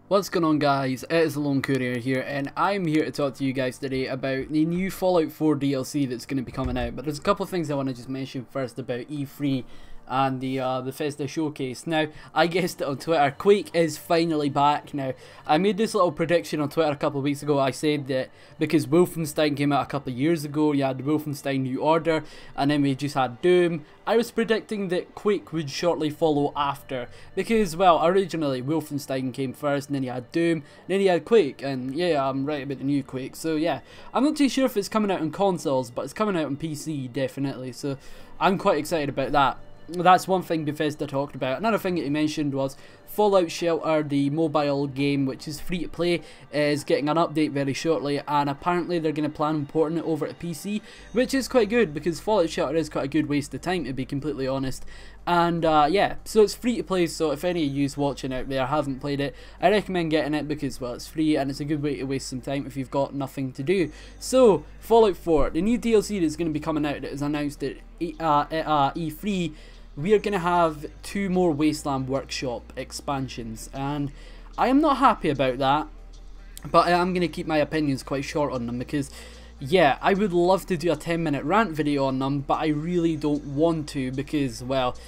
What's going on, guys? It is the Lone Courier here, and I'm here to talk to you guys today about the new Fallout 4 DLC that's going to be coming out. But there's a couple of things I want to just mention first about E3 and the Bethesda showcase. Now, I guessed it on Twitter, Quake is finally back. Now, I made this little prediction on Twitter a couple of weeks ago. I said that because Wolfenstein came out a couple of years ago, you had Wolfenstein New Order, and then we just had Doom. I was predicting that Quake would shortly follow after, because, well, originally Wolfenstein came first, and then you had Doom, then you had Quake, and yeah, I'm right about the new Quake. So yeah, I'm not too sure if it's coming out on consoles, but it's coming out on PC, definitely, so I'm quite excited about that. That's one thing Bethesda talked about. Another thing that he mentioned was Fallout Shelter, the mobile game which is free to play, is getting an update very shortly, and apparently they're going to plan on porting it over to PC, which is quite good because Fallout Shelter is quite a good waste of time, to be completely honest. And yeah, so it's free to play, so if any of you watching out there haven't played it, I recommend getting it because, well, it's free and it's a good way to waste some time if you've got nothing to do. So, Fallout 4, the new DLC that's going to be coming out that is announced at E3, we are going to have 2 more Wasteland Workshop expansions, and I am not happy about that, but I am going to keep my opinions quite short on them because, yeah, I would love to do a 10-minute rant video on them, but I really don't want to because, well,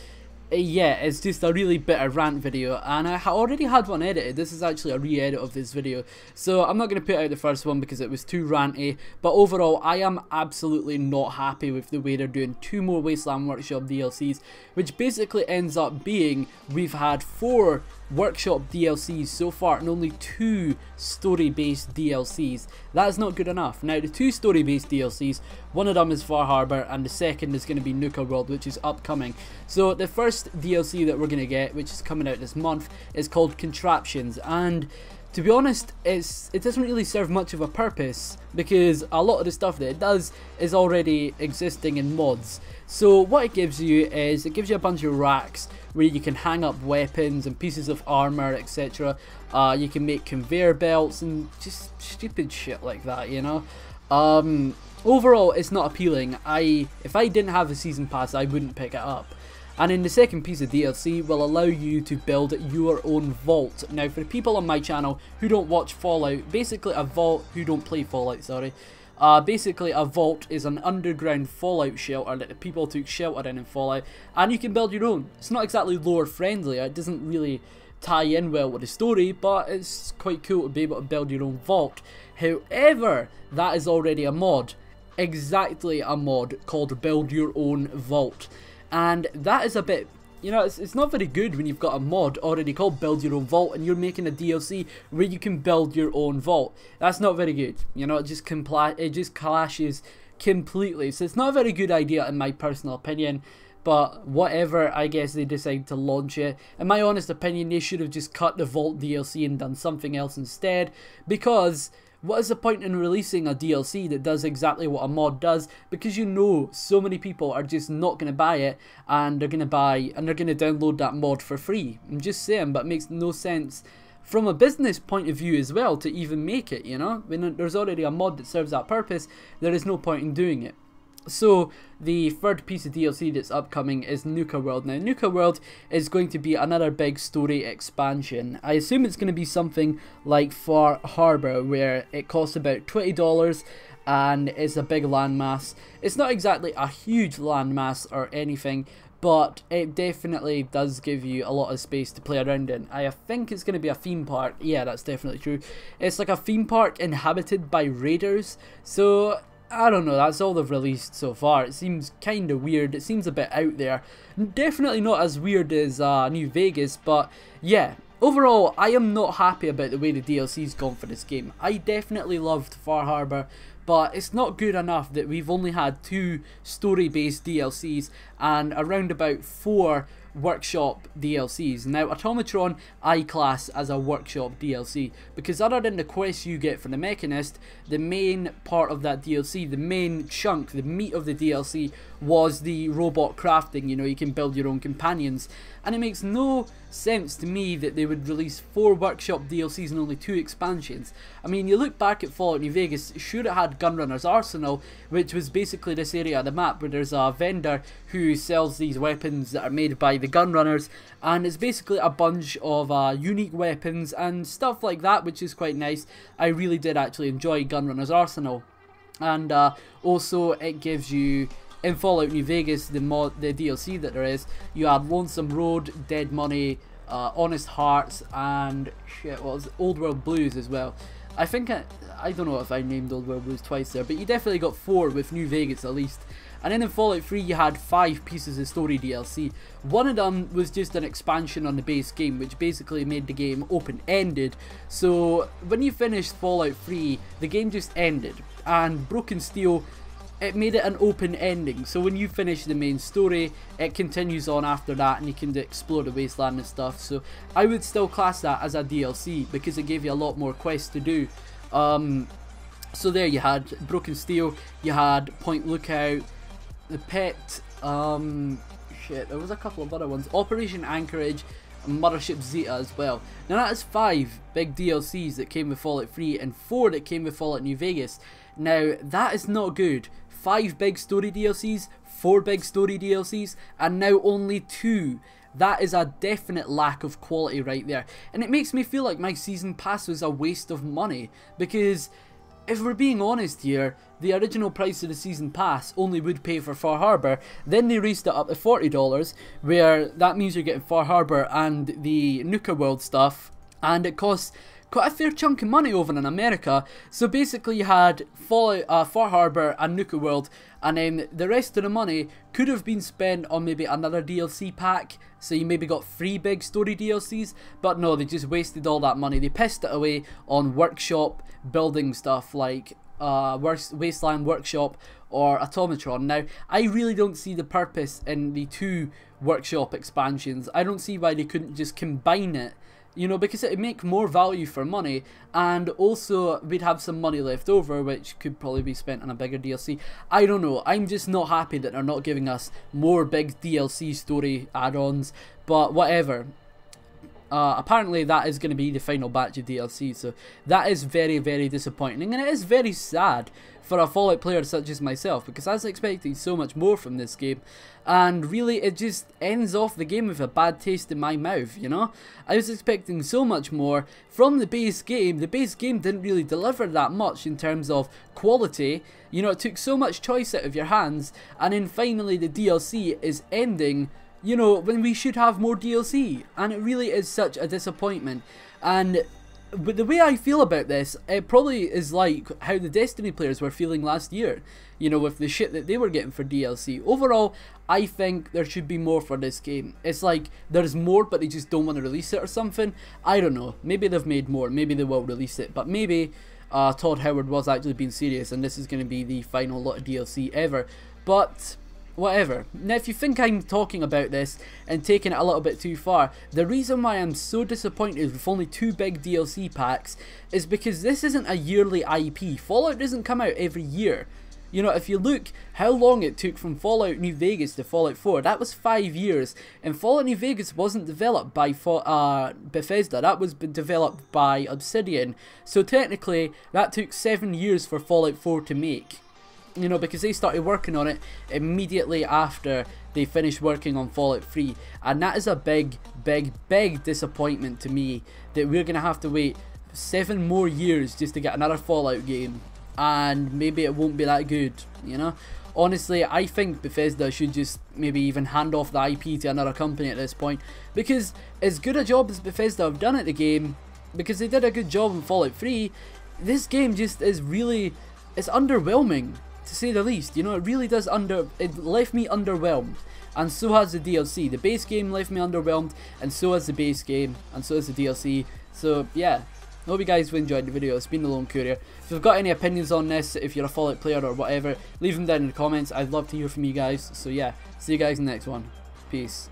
yeah, it's just a really bitter rant video, and I already had one edited. This is actually a re-edit of this video, so I'm not going to put out the first one because it was too ranty, but overall I am absolutely not happy with the way they're doing 2 more Wasteland Workshop DLCs, which basically ends up being we've had 4 Workshop DLCs so far and only 2 story-based DLCs. That is not good enough. Now, the 2 story-based DLCs, one of them is Far Harbor and the second is going to be Nuka World, which is upcoming. So the first DLC that we're going to get, which is coming out this month, is called Contraptions, and to be honest, it doesn't really serve much of a purpose because a lot of the stuff that it does is already existing in mods. So what it gives you is, it gives you a bunch of racks where you can hang up weapons and pieces of armor, etc. You can make conveyor belts and just stupid shit like that, you know. Overall, it's not appealing. If I didn't have a season pass, I wouldn't pick it up. And in the second piece of DLC will allow you to build your own vault. Now, for the people on my channel who don't watch Fallout, basically a vault, who don't play Fallout, sorry. Basically a vault is an underground Fallout shelter that the people took shelter in Fallout, and you can build your own. It's not exactly lore friendly, it doesn't really tie in well with the story, but it's quite cool to be able to build your own vault. However, that is already a mod. Exactly a mod called Build Your Own Vault. And that is a bit, you know, it's not very good when you've got a mod already called Build Your Own Vault and you're making a DLC where you can build your own vault. That's not very good, you know, it just clashes completely. So it's not a very good idea in my personal opinion, but whatever, I guess they decide to launch it. In my honest opinion, they should have just cut the Vault DLC and done something else instead, because what is the point in releasing a DLC that does exactly what a mod does? Because you know so many people are just not going to buy it, and they're going to download that mod for free. I'm just saying, but it makes no sense from a business point of view as well to even make it, you know? When there's already a mod that serves that purpose, there is no point in doing it. So the third piece of DLC that's upcoming is Nuka World. Now, Nuka World is going to be another big story expansion. I assume it's going to be something like Far Harbor, where it costs about $20 and it's a big landmass. It's not exactly a huge landmass or anything, but it definitely does give you a lot of space to play around in. I think it's going to be a theme park. Yeah, that's definitely true. It's like a theme park inhabited by raiders. So I don't know, that's all they've released so far. It seems kind of weird, it seems a bit out there. Definitely not as weird as New Vegas, but yeah. Overall, I am not happy about the way the DLC's gone for this game. I definitely loved Far Harbor, but it's not good enough that we've only had 2 story-based DLCs and around about 4 workshop DLCs. Now, Automatron I class as a workshop DLC because other than the quests you get from the Mechanist, the main part of that DLC, the main chunk, the meat of the DLC was the robot crafting. You know, you can build your own companions, and it makes no sense to me that they would release 4 workshop DLCs and only 2 expansions. I mean, you look back at Fallout New Vegas, sure, it had Gunrunner's Arsenal, which was basically this area of the map where there's a vendor who sells these weapons that are made by the gun runners, and it's basically a bunch of unique weapons and stuff like that, which is quite nice. I really did actually enjoy Gun Runner's Arsenal. And also it gives you, in Fallout New Vegas, the DLC that there is, you have Lonesome Road, Dead Money, Honest Hearts, and shit, what was it? Old World Blues as well. I think I don't know if I named Old World Blues twice there, but you definitely got 4 with New Vegas at least. And then in Fallout 3 you had 5 pieces of story DLC. One of them was just an expansion on the base game, which basically made the game open-ended. So when you finished Fallout 3, the game just ended. And Broken Steel, it made it an open ending. So when you finish the main story, it continues on after that, and you can explore the wasteland and stuff. So I would still class that as a DLC because it gave you a lot more quests to do. So there you had Broken Steel, you had Point Lookout, The Pit, shit, there was a couple of other ones, Operation Anchorage, and Mothership Zeta as well. Now that is 5 big DLCs that came with Fallout 3 and 4 that came with Fallout New Vegas. Now that is not good. 5 big story DLCs, 4 big story DLCs, and now only 2. That is a definite lack of quality right there. And it makes me feel like my season pass was a waste of money, because if we're being honest here, the original price of the season pass only would pay for Far Harbor. Then they raised it up to $40, where that means you're getting Far Harbor and the Nuka World stuff, and it costs quite a fair chunk of money over in America. So basically you had Far Harbor and Nuka World, and then the rest of the money could have been spent on maybe another DLC pack, so you maybe got 3 big story DLCs, but no, they just wasted all that money. They pissed it away on workshop building stuff like Wasteland Workshop or Automatron. Now, I really don't see the purpose in the 2 workshop expansions. I don't see why they couldn't just combine it, you know, because it would make more value for money, and also we'd have some money left over which could probably be spent on a bigger DLC. I don't know, I'm just not happy that they're not giving us more big DLC story add-ons, but whatever. Apparently that is going to be the final batch of DLC, so that is very, very disappointing, and it is very sad for a Fallout player such as myself, because I was expecting so much more from this game, and really it just ends off the game with a bad taste in my mouth, you know? I was expecting so much more from the base game. The base game didn't really deliver that much in terms of quality, you know, it took so much choice out of your hands, and then finally the DLC is ending, you know, when we should have more DLC, and it really is such a disappointment. And but the way I feel about this, it probably is like how the Destiny players were feeling last year, you know, with the shit that they were getting for DLC. Overall, I think there should be more for this game. It's like there's more, but they just don't want to release it or something. I don't know, maybe they've made more, maybe they will release it, but maybe Todd Howard was actually being serious and this is going to be the final lot of DLC ever. But whatever. Now, if you think I'm talking about this and taking it a little bit too far, the reason why I'm so disappointed with only 2 big DLC packs is because this isn't a yearly IP. Fallout doesn't come out every year. You know, if you look how long it took from Fallout New Vegas to Fallout 4, that was 5 years. And Fallout New Vegas wasn't developed by Bethesda, that was developed by Obsidian. So technically, that took 7 years for Fallout 4 to make. You know, because they started working on it immediately after they finished working on Fallout 3. And that is a big, big, big disappointment to me, that we're going to have to wait 7 more years just to get another Fallout game. And maybe it won't be that good, you know. Honestly, I think Bethesda should just maybe even hand off the IP to another company at this point. Because as good a job as Bethesda have done at the game, because they did a good job in Fallout 3, this game just is really, it's underwhelming, to say the least. You know, it really does it left me underwhelmed, and so has the DLC. The base game left me underwhelmed, and so has the base game, and so has the DLC. So yeah, I hope you guys have enjoyed the video. It's been the Lone Courier. If you've got any opinions on this, if you're a Fallout player or whatever, leave them down in the comments. I'd love to hear from you guys. So yeah, see you guys in the next one. Peace.